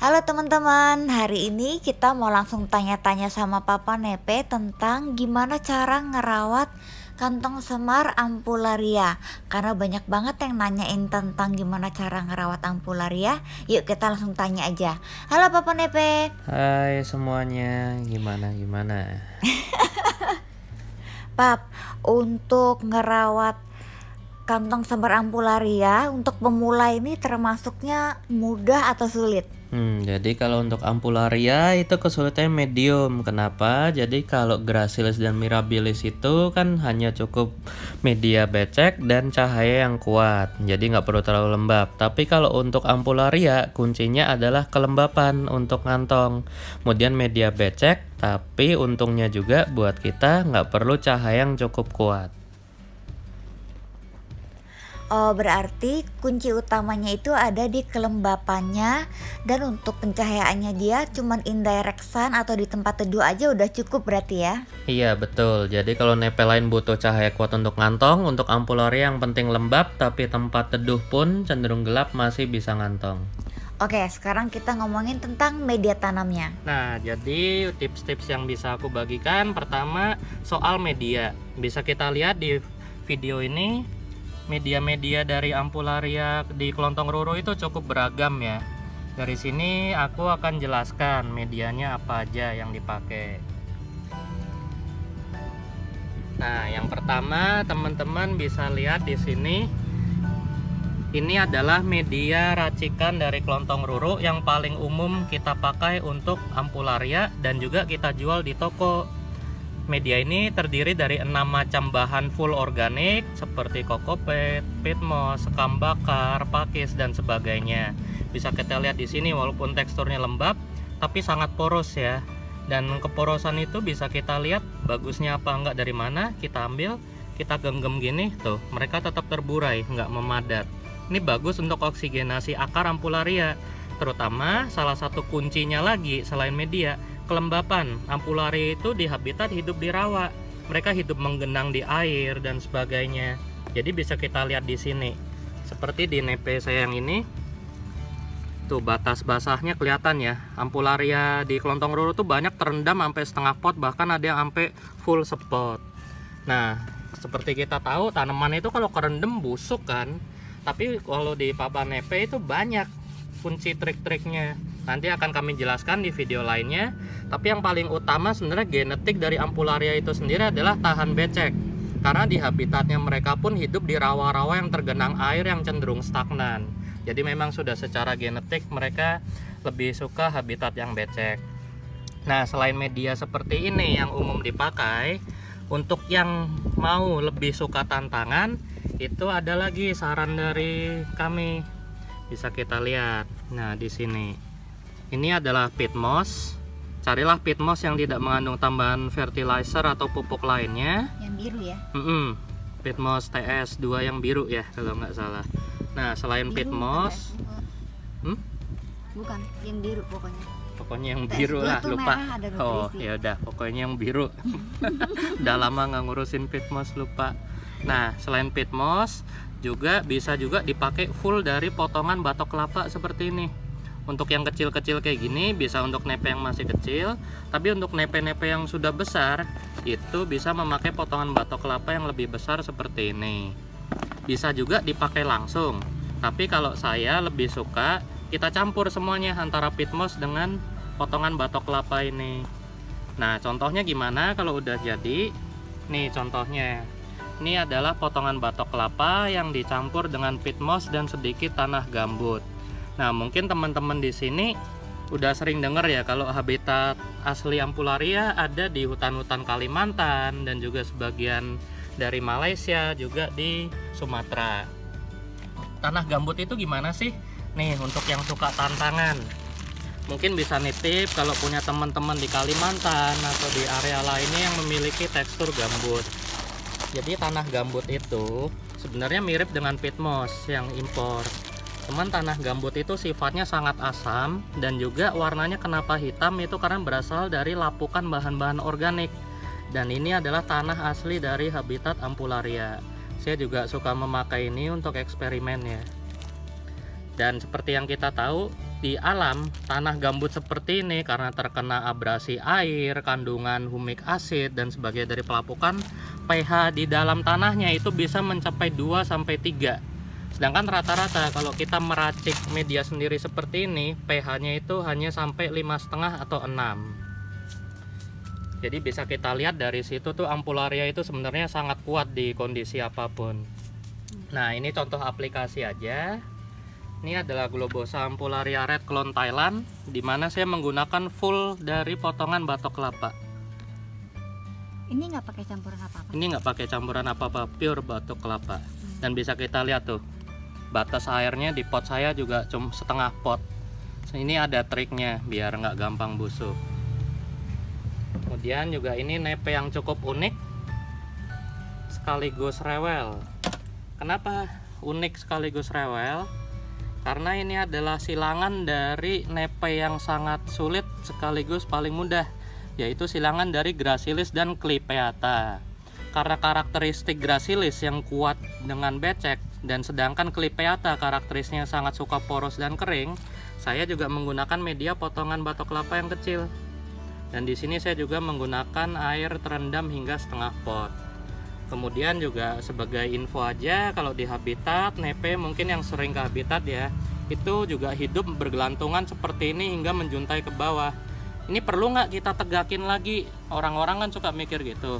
Halo teman-teman, hari ini kita mau langsung tanya-tanya sama Papa Nepe tentang gimana cara ngerawat kantong semar ampularia. Karena banyak banget yang nanyain tentang gimana cara ngerawat ampularia. Yuk kita langsung tanya aja. Halo Papa Nepe. Hai semuanya, gimana? Pap, untuk ngerawat kantong semar ampularia untuk pemula ini termasuknya mudah atau sulit? Jadi kalau untuk ampularia itu kesulitannya medium. Kenapa? Jadi kalau gracilis dan mirabilis itu kan hanya cukup media becek dan cahaya yang kuat. Jadi nggak perlu terlalu lembab. Tapi kalau untuk ampularia kuncinya adalah kelembapan untuk ngantong. Kemudian media becek, tapi untungnya juga buat kita nggak perlu cahaya yang cukup kuat. Oh, berarti kunci utamanya itu ada di kelembapannya, dan untuk pencahayaannya dia cuman indirect sun atau di tempat teduh aja udah cukup berarti ya. Iya betul, jadi kalau nepe lain butuh cahaya kuat untuk ngantong, untuk ampularia yang penting lembab, tapi tempat teduh pun cenderung gelap masih bisa ngantong. Oke, sekarang kita ngomongin tentang media tanamnya. Nah, jadi tips-tips yang bisa aku bagikan, pertama soal media. Bisa kita lihat di video ini, media-media dari ampularia di kelontong roro itu cukup beragam ya. Dari sini aku akan jelaskan medianya apa aja yang dipakai. Nah, yang pertama teman-teman bisa lihat di sini. Ini adalah media racikan dari kelontong roro yang paling umum kita pakai untuk ampularia dan juga kita jual di toko. Media ini terdiri dari 6 macam bahan full organik seperti kokopet, peat moss, sekam bakar, pakis dan sebagainya. Bisa kita lihat di sini walaupun teksturnya lembab tapi sangat poros ya. Dan keporosan itu bisa kita lihat bagusnya apa enggak dari mana. Kita ambil, kita genggam gini tuh, mereka tetap terburai, enggak memadat. Ini bagus untuk oksigenasi akar ampularia. Terutama salah satu kuncinya lagi selain media, kelembapan. Ampularia itu di habitat hidup di rawa. Mereka hidup menggenang di air dan sebagainya. Jadi bisa kita lihat di sini. Seperti di nepe saya yang ini. Tuh batas basahnya kelihatan ya. Ampularia di kelontong roro tuh banyak terendam sampai setengah pot, bahkan ada yang sampai full sepot. Nah, seperti kita tahu tanaman itu kalau kerendam busuk kan. Tapi kalau di Papa Nepe itu banyak kunci trik-triknya. Nanti akan kami jelaskan di video lainnya. Tapi yang paling utama sebenarnya genetik dari ampularia itu sendiri adalah tahan becek. Karena di habitatnya mereka pun hidup di rawa-rawa yang tergenang air yang cenderung stagnan. Jadi memang sudah secara genetik mereka lebih suka habitat yang becek. Nah, selain media seperti ini yang umum dipakai, untuk yang mau lebih suka tantangan, itu ada lagi saran dari kami. Bisa kita lihat. Nah, di sini. Ini adalah peat moss. Carilah peat moss yang tidak mengandung tambahan fertilizer atau pupuk lainnya. Yang biru ya. Peat moss TS2 yang biru ya kalau nggak salah. Nah, selain peat moss, Bukan, yang biru pokoknya. pokoknya yang biru lah, lupa. Oh, ya udah, pokoknya yang biru. Udah lama nggak ngurusin peat moss, lupa. Nah, selain peat moss juga bisa juga dipakai full dari potongan batok kelapa seperti ini. Untuk yang kecil-kecil kayak gini bisa untuk nepe yang masih kecil, tapi untuk nepe-nepe yang sudah besar itu bisa memakai potongan batok kelapa yang lebih besar seperti ini. Bisa juga dipakai langsung, tapi kalau saya lebih suka kita campur semuanya antara peat moss dengan potongan batok kelapa ini. Nah, contohnya gimana kalau udah jadi? Nih contohnya. Ini adalah potongan batok kelapa yang dicampur dengan peat moss dan sedikit tanah gambut. Nah, mungkin teman-teman di sini udah sering dengar ya kalau habitat asli ampularia ada di hutan-hutan Kalimantan dan juga sebagian dari Malaysia, juga di Sumatera. Tanah gambut itu gimana sih? Nih, untuk yang suka tantangan, mungkin bisa nitip kalau punya teman-teman di Kalimantan atau di area lainnya yang memiliki tekstur gambut. Jadi tanah gambut itu sebenarnya mirip dengan peat moss yang impor. Cuman tanah gambut itu sifatnya sangat asam dan juga warnanya kenapa hitam itu karena berasal dari lapukan bahan-bahan organik. Dan ini adalah tanah asli dari habitat ampularia. Saya juga suka memakai ini untuk eksperimen ya. Dan seperti yang kita tahu, di alam, tanah gambut seperti ini karena terkena abrasi air, kandungan humik asid dan sebagainya dari pelapukan, pH di dalam tanahnya itu bisa mencapai 2 sampai 3. Sedangkan rata-rata kalau kita meracik media sendiri seperti ini, pH-nya itu hanya sampai 5,5 atau 6. Jadi bisa kita lihat dari situ tuh Ampularia itu sebenarnya sangat kuat di kondisi apapun. Nah, ini contoh aplikasi aja. Ini adalah Globosa Ampularia Red Clone Thailand, di mana saya menggunakan full dari potongan batok kelapa. Ini nggak pakai campuran apa-apa. Ini nggak pakai campuran apa-apa, pure batok kelapa. Dan bisa kita lihat tuh, batas airnya di pot saya juga cuma setengah pot. Ini ada triknya biar nggak gampang busuk. Kemudian juga ini nepe yang cukup unik sekaligus rewel. Kenapa unik sekaligus rewel? Karena ini adalah silangan dari nepe yang sangat sulit sekaligus paling mudah, yaitu silangan dari Gracilis dan Clypeata. Karena karakteristik Gracilis yang kuat dengan becek dan sedangkan Clypeata karakteristiknya sangat suka poros dan kering, saya juga menggunakan media potongan batok kelapa yang kecil. Dan di sini saya juga menggunakan air terendam hingga setengah pot. Kemudian juga sebagai info aja, kalau di habitat nepe mungkin yang sering ke habitat ya, itu juga hidup bergelantungan seperti ini hingga menjuntai ke bawah. Ini perlu nggak kita tegakin lagi? Orang-orang kan suka mikir gitu.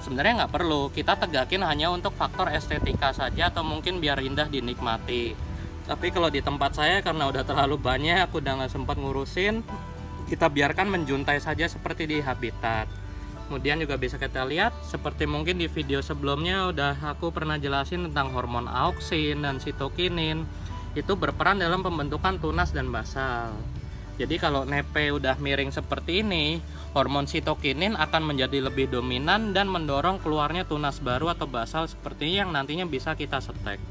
Sebenarnya nggak perlu, kita tegakin hanya untuk faktor estetika saja atau mungkin biar indah dinikmati. Tapi kalau di tempat saya karena udah terlalu banyak, aku udah nggak sempat ngurusin, kita biarkan menjuntai saja seperti di habitat. Kemudian juga bisa kita lihat seperti mungkin di video sebelumnya udah aku pernah jelasin tentang hormon auksin dan sitokinin. Itu berperan dalam pembentukan tunas dan basal. Jadi kalau nepe udah miring seperti ini, hormon sitokinin akan menjadi lebih dominan dan mendorong keluarnya tunas baru atau basal seperti yang nantinya bisa kita setek.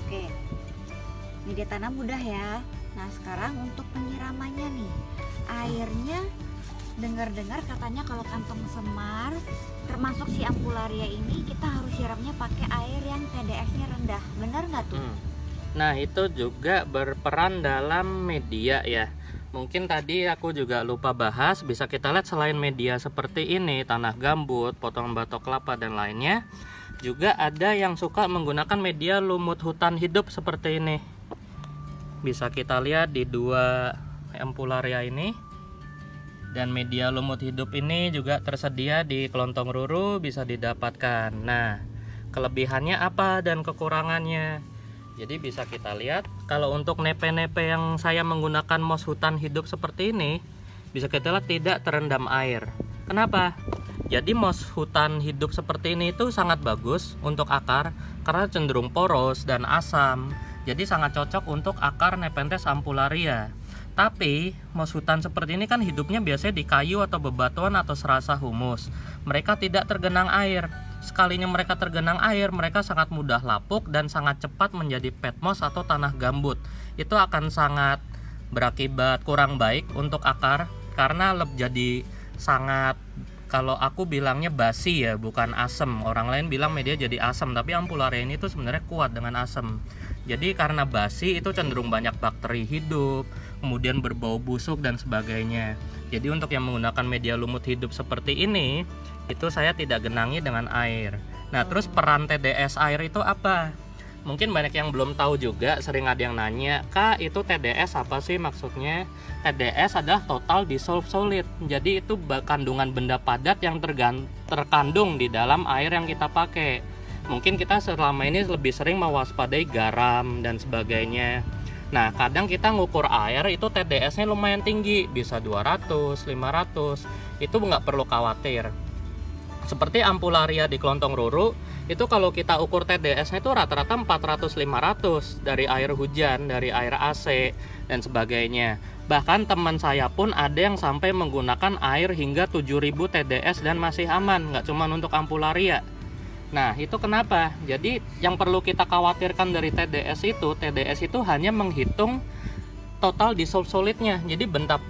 Oke, media tanam mudah ya. Nah sekarang untuk penyiramannya nih, airnya dengar-dengar katanya kalau kantong semar termasuk si Ampularia ini kita harus siramnya pakai air yang TDS-nya rendah, benar nggak tuh? Nah itu juga berperan dalam media ya. Mungkin tadi aku juga lupa bahas, bisa kita lihat selain media seperti ini, tanah gambut, potongan batok kelapa dan lainnya, juga ada yang suka menggunakan media lumut hutan hidup seperti ini. Bisa kita lihat di dua Ampularia ini. Dan media lumut hidup ini juga tersedia di Kelontong Ruru, bisa didapatkan. Nah, kelebihannya apa dan kekurangannya? Jadi bisa kita lihat, kalau untuk nepe-nepe yang saya menggunakan mos hutan hidup seperti ini, bisa kita lihat tidak terendam air. Kenapa? Jadi mos hutan hidup seperti ini itu sangat bagus untuk akar karena cenderung poros dan asam. Jadi sangat cocok untuk akar Nepenthes Ampularia. Tapi mos hutan seperti ini kan hidupnya biasanya di kayu atau bebatuan atau serasa humus. Mereka tidak tergenang air. Sekalinya mereka tergenang air, mereka sangat mudah lapuk dan sangat cepat menjadi petmos atau tanah gambut. Itu akan sangat berakibat kurang baik untuk akar karena jadi sangat, kalau aku bilangnya basi ya, bukan asem. Orang lain bilang media jadi asem, tapi Ampularia ini tuh sebenarnya kuat dengan asem. Jadi karena basi itu cenderung banyak bakteri hidup, kemudian berbau busuk dan sebagainya. Jadi untuk yang menggunakan media lumut hidup seperti ini, itu saya tidak genangi dengan air. Nah terus peran TDS air itu apa? Mungkin banyak yang belum tahu juga, sering ada yang nanya, Kak itu TDS apa sih maksudnya? TDS adalah total dissolved solid. Jadi itu kandungan benda padat yang terkandung di dalam air yang kita pakai. Mungkin kita selama ini lebih sering mewaspadai garam dan sebagainya. Nah kadang kita ngukur air itu TDS-nya lumayan tinggi, bisa 200, 500. Itu nggak perlu khawatir. Seperti Ampularia di Kelontong Ruru, itu kalau kita ukur TDS-nya itu rata-rata 400-500 dari air hujan, dari air AC dan sebagainya. Bahkan teman saya pun ada yang sampai menggunakan air hingga 7000 TDS dan masih aman, nggak cuma untuk Ampularia. Nah itu kenapa? Jadi yang perlu kita khawatirkan dari TDS itu hanya menghitung total dissolved solidnya. Jadi benda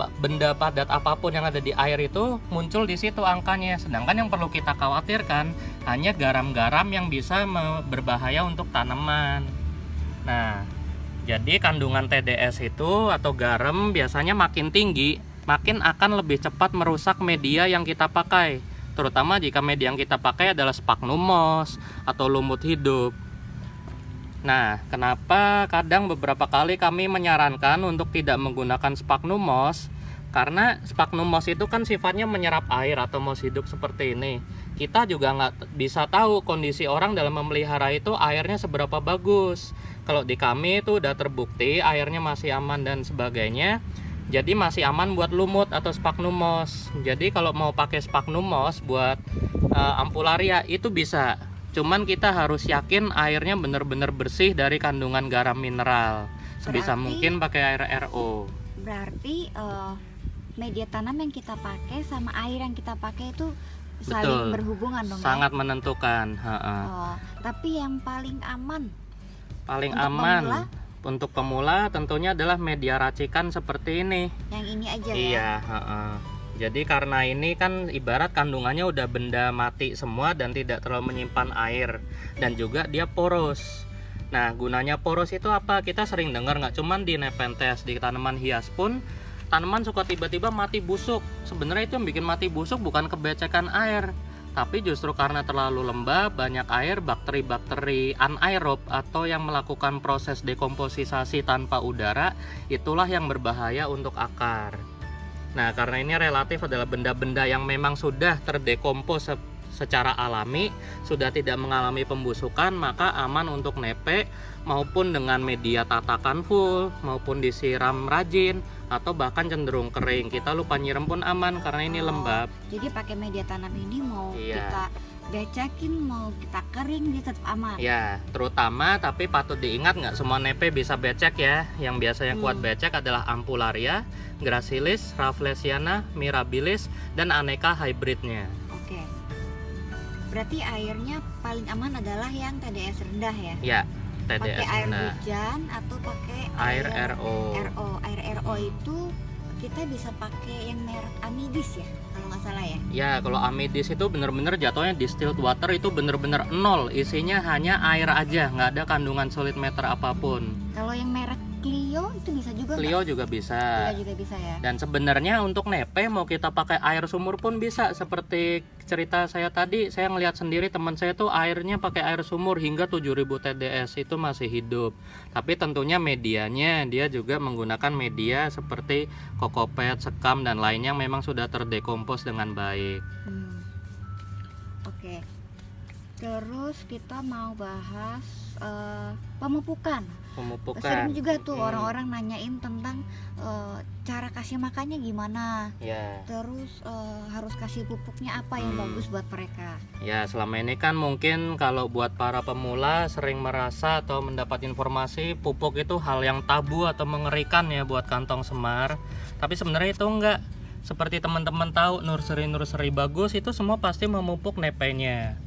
padat apapun yang ada di air itu muncul di situ angkanya. Sedangkan yang perlu kita khawatirkan hanya garam-garam yang bisa berbahaya untuk tanaman. Nah Jadi kandungan TDS itu atau garam biasanya makin tinggi, makin akan lebih cepat merusak media yang kita pakai. Terutama jika media yang kita pakai adalah sphagnum moss atau lumut hidup. Nah, kenapa kadang beberapa kali kami menyarankan untuk tidak menggunakan sphagnum moss? Karena sphagnum moss itu kan sifatnya menyerap air atau moss hidup seperti ini. Kita juga nggak bisa tahu kondisi orang dalam memelihara itu airnya seberapa bagus. Kalau di kami itu udah terbukti airnya masih aman dan sebagainya. Jadi masih aman buat lumut atau sphagnum moss. Jadi kalau mau pakai sphagnum moss buat ampularia itu bisa. Cuman kita harus yakin airnya benar-benar bersih dari kandungan garam mineral. Sebisa mungkin pakai air RO. Berarti media tanam yang kita pakai sama air yang kita pakai itu saling Betul. berhubungan dong. Sangat menentukan. Tapi yang paling aman Paling untuk aman pemula? untuk pemula tentunya adalah media racikan seperti ini. yang ini aja ya. Iya, jadi karena ini kan ibarat kandungannya udah benda mati semua dan tidak terlalu menyimpan air dan juga dia poros. Nah, gunanya poros itu apa? Kita sering dengar nggak cuman di Nepenthes, di tanaman hias pun tanaman suka tiba-tiba mati busuk. Sebenarnya itu yang bikin mati busuk bukan kebecekan air, tapi justru karena terlalu lembab, banyak air, bakteri-bakteri anaerob atau yang melakukan proses dekomposisasi tanpa udara, itulah yang berbahaya untuk akar. Nah, karena ini relatif adalah benda-benda yang memang sudah terdekompos secara alami, sudah tidak mengalami pembusukan, maka aman untuk nepe maupun dengan media tatakan full, maupun disiram rajin, atau bahkan cenderung kering. Kita lupa nyiram pun aman karena ini lembab. Jadi pakai media tanam ini mau Iya. kita becekin, mau kita kering, dia tetap aman. Ya, terutama tapi patut diingat nggak semua nepe bisa becek ya. Yang biasanya kuat becek adalah Ampularia, Gracilis, Rafflesiana, Mirabilis, dan aneka hybridnya. Oke. Berarti airnya paling aman adalah yang TDS rendah ya. Ya, Pakai TDS air rendah. hujan atau pakai Air RO. Air RO itu kita bisa pakai yang merek Amidis ya, kalau nggak salah ya. Ya, kalau Amidis itu bener-bener jatuhnya distilled water, itu bener-bener nol, isinya hanya air aja, nggak ada kandungan solid meter apapun. Kalau yang merek Clio itu bisa juga nggak? Clio juga bisa. Clio juga bisa ya. Dan sebenarnya untuk nepe mau kita pakai air sumur pun bisa. Seperti cerita saya tadi, saya ngelihat sendiri teman saya tuh airnya pakai air sumur hingga 7000 TDS, itu masih hidup. Tapi tentunya medianya dia juga menggunakan media seperti kokopet, sekam, dan lainnya yang memang sudah terdekompos dengan baik. Oke. Terus kita mau bahas pemupukan. Sering juga tuh orang-orang nanyain tentang cara kasih makannya gimana. Ya. Terus harus kasih pupuknya apa yang bagus buat mereka. Ya, selama ini kan mungkin kalau buat para pemula sering merasa atau mendapat informasi pupuk itu hal yang tabu atau mengerikan ya buat kantong semar. Tapi sebenarnya itu enggak. Seperti teman-teman tahu nursery bagus itu semua pasti memupuk nepenya.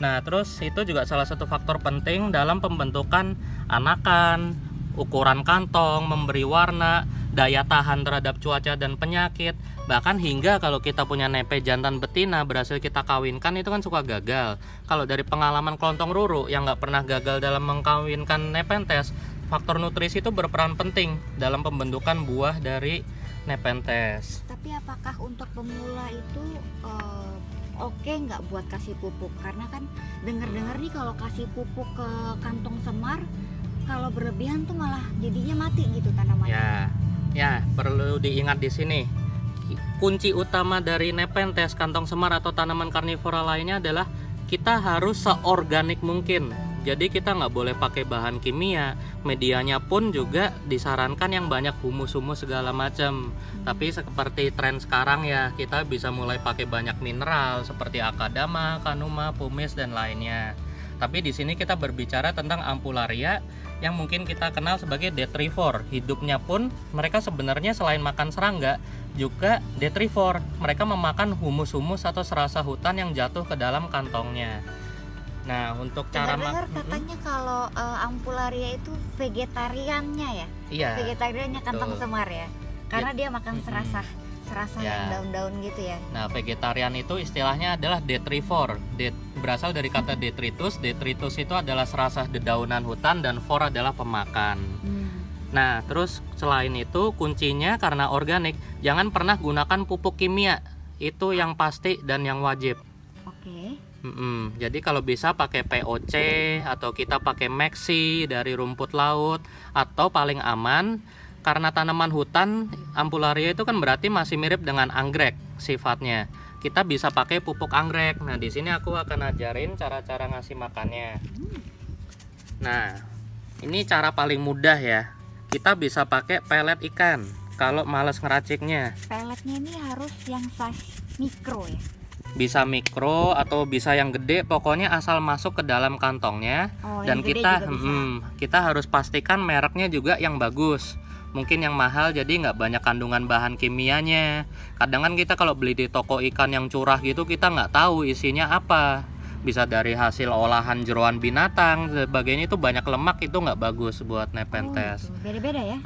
Nah, terus itu juga salah satu faktor penting dalam pembentukan anakan, ukuran kantong, memberi warna, daya tahan terhadap cuaca dan penyakit. Bahkan hingga kalau kita punya nepe jantan betina berhasil kita kawinkan itu kan suka gagal. Kalau dari pengalaman kelontong ruru yang nggak pernah gagal dalam mengkawinkan Nepenthes, faktor nutrisi itu berperan penting dalam pembentukan buah dari Nepenthes. Tapi apakah untuk pemula itu oke nggak buat kasih pupuk? Karena kan dengar-dengar nih kalau kasih pupuk ke kantong semar, kalau berlebihan tuh malah jadinya mati gitu tanamannya. Ya, perlu diingat di sini. Kunci utama dari Nepenthes, kantong semar atau tanaman karnivora lainnya adalah kita harus seorganik mungkin. Jadi kita nggak boleh pakai bahan kimia. Medianya pun juga disarankan yang banyak humus-humus segala macam. Tapi seperti tren sekarang ya, kita bisa mulai pakai banyak mineral seperti akadama, kanuma, pumice, dan lainnya. Tapi di sini kita berbicara tentang Ampularia yang mungkin kita kenal sebagai detrivore. Hidupnya pun mereka sebenarnya selain makan serangga juga detrivore. Mereka memakan humus-humus atau serasa hutan yang jatuh ke dalam kantongnya. Nah, untuk cara Dengar katanya kalau Ampularia itu vegetariannya ya. Iya. Vegetariannya kantong betul. semar ya. Karena dia makan serasa yang Ya. daun-daun gitu ya. Nah, vegetarian itu istilahnya adalah detrivore. Berasal dari kata detritus. Detritus itu adalah serasah dedaunan hutan dan for adalah pemakan. Nah, terus selain itu kuncinya karena organik, jangan pernah gunakan pupuk kimia. Itu yang pasti dan yang wajib. Oke. Jadi kalau bisa pakai POC atau kita pakai Maxi dari rumput laut, atau paling aman karena tanaman hutan Ampularia itu kan berarti masih mirip dengan anggrek sifatnya. Kita bisa pakai pupuk anggrek. Nah, di sini aku akan ajarin cara-cara ngasih makannya. Nah, ini cara paling mudah ya. Kita bisa pakai pelet ikan kalau males ngeraciknya. Peletnya ini harus yang size mikro ya. Bisa mikro atau bisa yang gede, pokoknya asal masuk ke dalam kantongnya. Oh, Dan yang gede kita juga bisa. kita harus pastikan mereknya juga yang bagus. Mungkin yang mahal jadi nggak banyak kandungan bahan kimianya. Kadang kan kita kalau beli di toko ikan yang curah gitu, kita nggak tahu isinya apa. Bisa dari hasil olahan jeroan binatang sebagainya, itu banyak lemak, itu nggak bagus buat Nepenthes. Gitu. Beda-beda ya.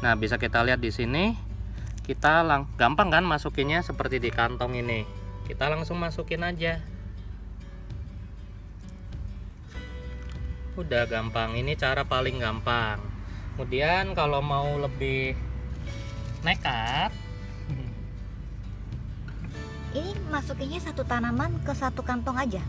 Nah, bisa kita lihat di sini. Kita gampang kan masukinnya seperti di kantong ini. Kita langsung masukin aja. Udah gampang, ini cara paling gampang. Kemudian kalau mau lebih nekat, Ini masukinnya satu tanaman ke satu kantong aja,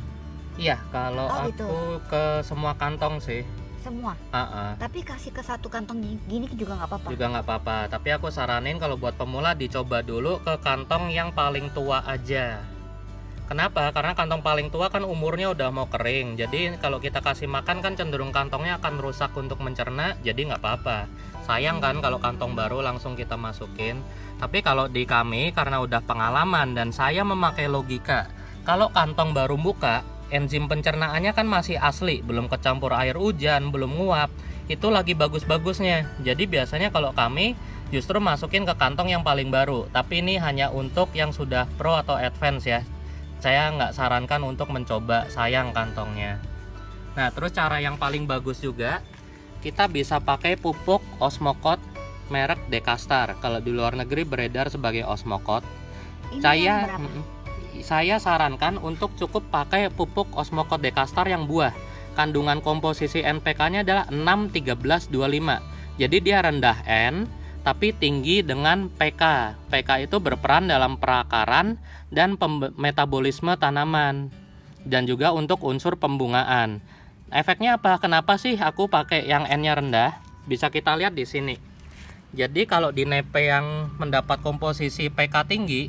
iya kalau Oh, aku gitu. ke semua kantong sih. semua. Ah, Tapi kasih ke satu kantong gini juga nggak apa-apa. juga nggak apa-apa. Tapi aku saranin kalau buat pemula dicoba dulu ke kantong yang paling tua aja. Kenapa? Karena kantong paling tua kan umurnya udah mau kering. Jadi kalau kita kasih makan kan cenderung kantongnya akan rusak untuk mencerna. Jadi nggak apa-apa. Sayang kan kalau kantong baru langsung kita masukin. Tapi kalau di kami karena udah pengalaman dan saya memakai logika, kalau kantong baru buka, enzim pencernaannya kan masih asli, belum kecampur air hujan, belum nguap. Itu lagi bagus-bagusnya. Jadi biasanya kalau kami justru masukin ke kantong yang paling baru. Tapi ini hanya untuk yang sudah pro atau advance ya. Saya nggak sarankan untuk mencoba, sayang kantongnya. Nah, terus cara yang paling bagus juga, kita bisa pakai pupuk Osmocote merek Dekastar. Kalau di luar negeri beredar sebagai Osmocote. Ini Saya yang berapa? saya sarankan untuk cukup pakai pupuk Osmocote Dekastar yang buah. Kandungan komposisi NPK-nya adalah 6-13-25. Jadi dia rendah N tapi tinggi dengan PK. PK itu berperan dalam perakaran dan metabolisme tanaman dan juga untuk unsur pembungaan. Efeknya apa? Kenapa sih aku pakai yang N-nya rendah? Bisa kita lihat di sini. Jadi kalau di nepe yang mendapat komposisi PK tinggi,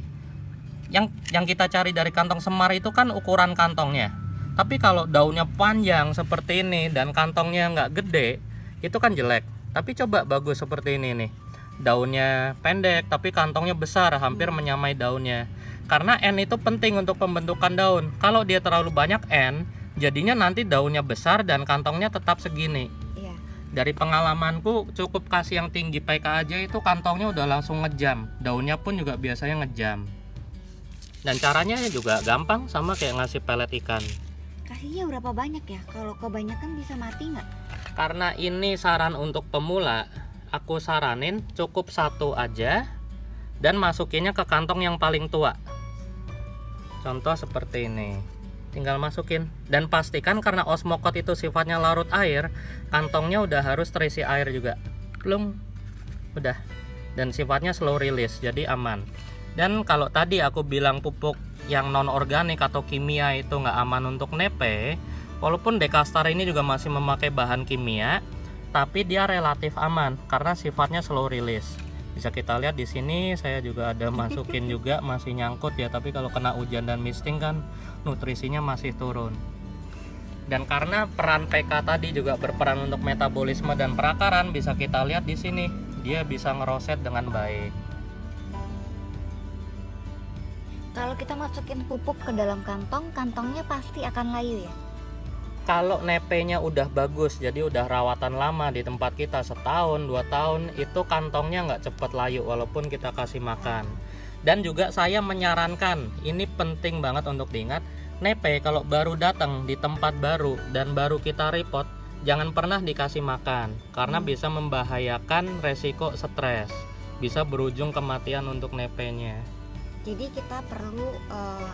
yang kita cari dari kantong semar itu kan ukuran kantongnya. Tapi kalau daunnya panjang seperti ini dan kantongnya nggak gede, itu kan jelek. Tapi coba bagus seperti ini nih. Daunnya pendek tapi kantongnya besar, hampir menyamai daunnya. Karena N itu penting untuk pembentukan daun. Kalau dia terlalu banyak N, jadinya nanti daunnya besar dan kantongnya tetap segini. Iya. Dari pengalamanku cukup kasih yang tinggi PK aja itu kantongnya udah langsung ngejam. Daunnya pun juga biasanya ngejam. Dan caranya juga gampang, sama kayak ngasih pelet ikan. Kasihnya berapa banyak ya? Kalau kebanyakan bisa mati nggak? Karena ini saran untuk pemula, aku saranin cukup satu aja dan masukinnya ke kantong yang paling tua. Contoh seperti ini. Tinggal masukin dan pastikan karena Osmocote itu sifatnya larut air, kantongnya udah harus terisi air juga. Plung. Udah. Dan sifatnya slow release, jadi aman. Dan kalau tadi aku bilang pupuk yang non organik atau kimia itu nggak aman untuk nepe, walaupun Dekastar ini juga masih memakai bahan kimia, tapi dia relatif aman karena sifatnya slow release. Bisa kita lihat di sini saya juga ada masukin juga, masih nyangkut ya, tapi kalau kena hujan dan misting kan nutrisinya masih turun. Dan karena peran PK tadi juga berperan untuk metabolisme dan perakaran, bisa kita lihat di sini dia bisa ngeroset dengan baik. Kalau kita masukin pupuk ke dalam kantong, kantongnya pasti akan layu ya. Kalau nepenya udah bagus, jadi udah rawatan lama di tempat kita setahun, 2 tahun, itu kantongnya nggak cepet layu walaupun kita kasih makan. Dan juga saya menyarankan, ini penting banget untuk diingat, nepe kalau baru datang di tempat baru dan baru kita repot, jangan pernah dikasih makan karena bisa membahayakan resiko stres, bisa berujung kematian untuk nepenya. Jadi kita perlu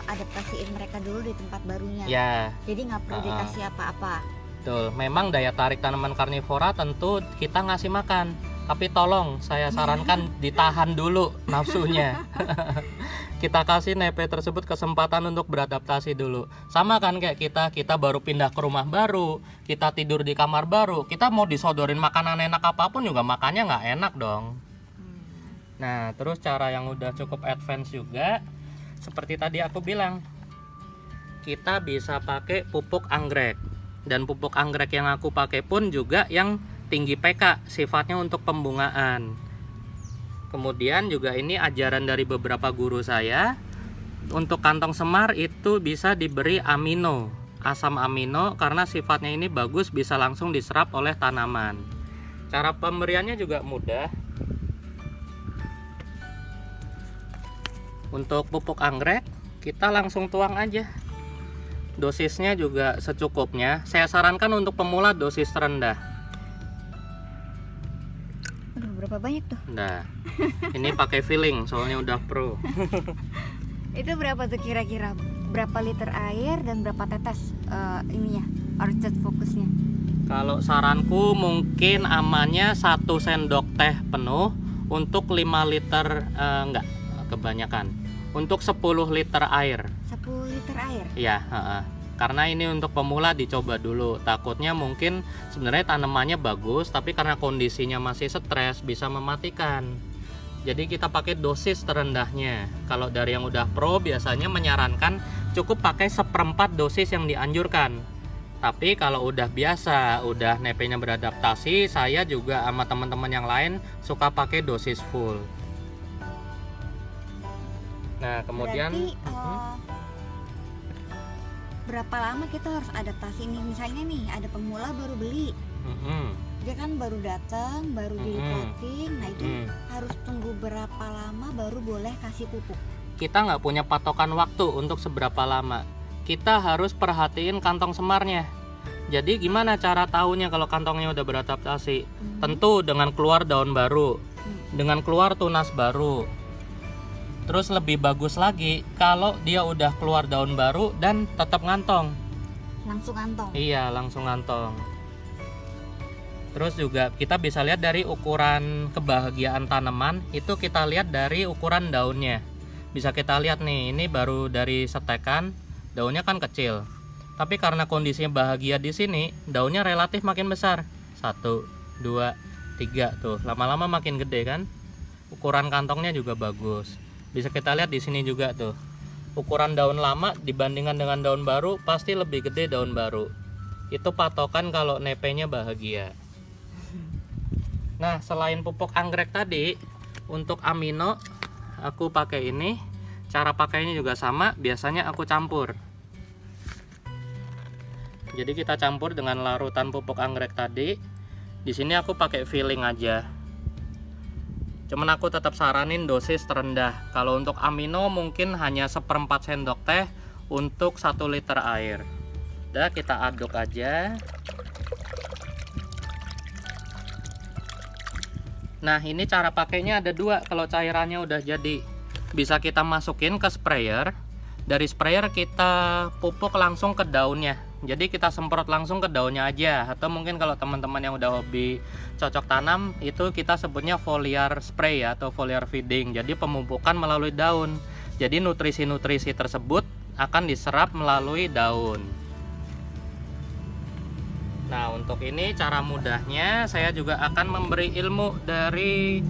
adaptasiin mereka dulu di tempat barunya. Ya, Jadi nggak perlu dikasih apa-apa. Tuh, memang daya tarik tanaman karnivora tentu kita ngasih makan, tapi tolong saya sarankan ditahan dulu nafsunya. Kita kasih nepe tersebut kesempatan untuk beradaptasi dulu. Sama kan kayak kita baru pindah ke rumah baru, kita tidur di kamar baru, kita mau disodorin makanan enak apapun juga makannya nggak enak dong. Nah, terus cara yang udah cukup advance juga, seperti tadi aku bilang, kita bisa pakai pupuk anggrek. Dan pupuk anggrek yang aku pakai pun juga yang tinggi pK, sifatnya untuk pembungaan. Kemudian juga ini ajaran dari beberapa guru saya, untuk kantong semar itu bisa diberi amino, asam amino, karena sifatnya ini bagus, bisa langsung diserap oleh tanaman. Cara pemberiannya juga mudah. Untuk pupuk anggrek kita langsung tuang aja. Dosisnya juga secukupnya. Saya sarankan untuk pemula dosis terendah. Aduh, berapa banyak tuh? Nah, ini pakai filling soalnya udah pro. Itu berapa tuh kira-kira? Berapa liter air dan berapa tetes ininya, orchard fokusnya? Kalau saranku mungkin amannya 1 sendok teh penuh untuk 5 liter, enggak, kebanyakan. Untuk 10 liter air. 10 liter air? Iya, karena ini untuk pemula dicoba dulu. Takutnya mungkin sebenarnya tanamannya bagus, tapi karena kondisinya masih stres bisa mematikan. Jadi kita pakai dosis terendahnya. Kalau dari yang udah pro biasanya menyarankan cukup pakai 1/4 dosis yang dianjurkan. Tapi kalau udah biasa, udah nepenya beradaptasi, saya juga sama teman-teman yang lain suka pakai dosis full. Nah, kemudian berarti berapa lama kita harus adaptasi nih? Misalnya nih ada pemula baru beli, dia kan baru datang, baru di potting, nah itu harus tunggu berapa lama baru boleh kasih pupuk? kita nggak punya patokan waktu untuk seberapa lama. Kita harus perhatiin kantong semarnya. Jadi gimana cara tahunya kalau kantongnya udah beradaptasi? Tentu dengan keluar daun baru, dengan keluar tunas baru. Terus lebih bagus lagi kalau dia udah keluar daun baru dan tetap ngantong. Langsung kantong? Iya, langsung ngantong. Terus juga kita bisa lihat dari ukuran kebahagiaan tanaman, itu kita lihat dari ukuran daunnya. Bisa kita lihat nih, ini baru dari setekan, daunnya kan kecil. Tapi karena kondisinya bahagia di sini, daunnya relatif makin besar. 1, 2, 3 tuh, lama-lama makin gede kan? Ukuran kantongnya juga bagus. Bisa kita lihat di sini juga tuh. Ukuran daun lama dibandingkan dengan daun baru pasti lebih gede daun baru. Itu patokan kalau nepenya bahagia. Nah, selain pupuk anggrek tadi, untuk amino aku pakai ini. Cara pakainya juga sama, biasanya aku campur. Jadi kita campur dengan larutan pupuk anggrek tadi. Di sini aku pakai filling aja. Cuman aku tetap saranin dosis terendah. Kalau untuk amino mungkin hanya 1/4 sendok teh untuk 1 liter air. Udah, kita aduk aja. Nah, ini cara pakainya ada 2. Kalau cairannya udah jadi, bisa kita masukin ke sprayer. Dari sprayer kita pupuk langsung ke daunnya. Jadi kita semprot langsung ke daunnya aja. Atau mungkin kalau teman-teman yang udah hobi cocok tanam, itu kita sebutnya foliar spray ya, atau foliar feeding. Jadi pemupukan melalui daun. Jadi nutrisi-nutrisi tersebut akan diserap melalui daun. Nah, untuk ini cara mudahnya saya juga akan memberi ilmu dari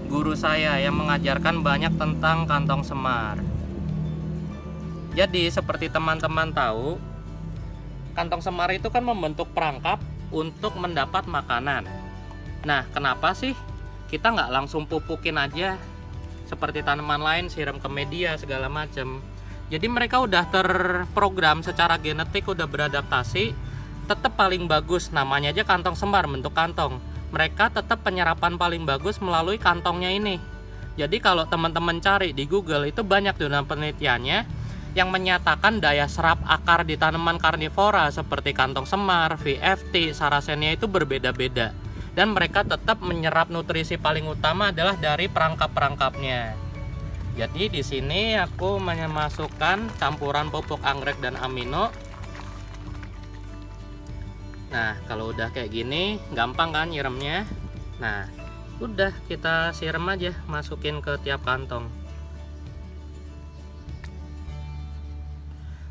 guru saya yang mengajarkan banyak tentang kantong semar. Jadi seperti teman-teman tahu, kantong semar itu kan membentuk perangkap untuk mendapat makanan. Nah, kenapa sih kita nggak langsung pupukin aja seperti tanaman lain, siram ke media segala macam? Jadi mereka udah terprogram secara genetik, udah beradaptasi, tetap paling bagus. Namanya aja kantong semar, bentuk kantong. Mereka tetap penyerapan paling bagus melalui kantongnya ini. Jadi kalau teman-teman cari di Google itu banyak dalam penelitiannya yang menyatakan daya serap akar di tanaman karnivora seperti kantong semar, VFT, saracenia itu berbeda-beda. Dan mereka tetap menyerap nutrisi paling utama adalah dari perangkap-perangkapnya. Jadi di sini aku memasukkan campuran pupuk anggrek dan amino. Nah, kalau udah kayak gini, gampang kan nyiremnya. Nah, udah kita siram aja, masukin ke tiap kantong.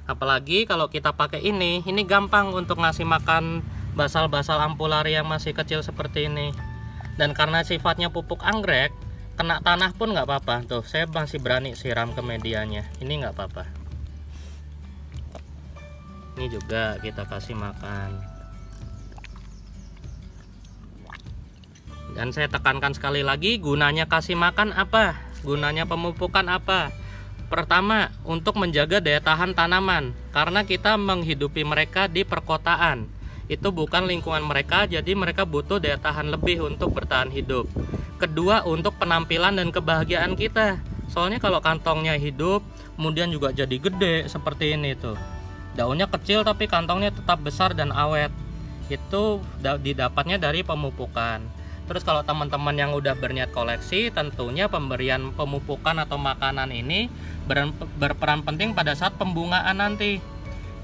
Apalagi kalau kita pakai ini gampang untuk ngasih makan basal-basal ampularia yang masih kecil seperti ini. Dan karena sifatnya pupuk anggrek, kena tanah pun nggak apa-apa. Tuh, saya masih berani siram ke medianya. Ini nggak apa-apa. Ini juga kita kasih makan. Dan saya tekankan sekali lagi, gunanya kasih makan apa? Gunanya pemupukan apa? Pertama, untuk menjaga daya tahan tanaman, karena kita menghidupi mereka di perkotaan. Itu bukan lingkungan mereka, jadi mereka butuh daya tahan lebih untuk bertahan hidup. Kedua, untuk penampilan dan kebahagiaan kita. Soalnya kalau kantongnya hidup, kemudian juga jadi gede seperti ini tuh. Daunnya kecil tapi kantongnya tetap besar dan awet. Itu didapatnya dari pemupukan. Terus kalau teman-teman yang udah berniat koleksi, tentunya pemberian pemupukan atau makanan ini berperan penting pada saat pembungaan nanti.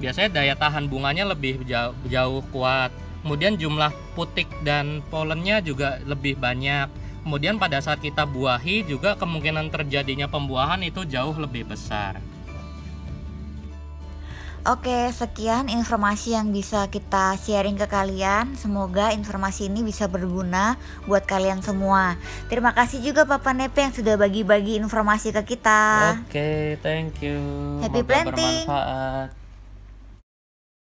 Biasanya daya tahan bunganya lebih jauh kuat. Kemudian jumlah putik dan polennya juga lebih banyak. Kemudian pada saat kita buahi juga kemungkinan terjadinya pembuahan itu jauh lebih besar. Oke, sekian informasi yang bisa kita sharing ke kalian. Semoga informasi ini bisa berguna buat kalian semua. Terima kasih juga Papa Nepe yang sudah bagi-bagi informasi ke kita. Oke, thank you. Happy Semoga planting. bermanfaat.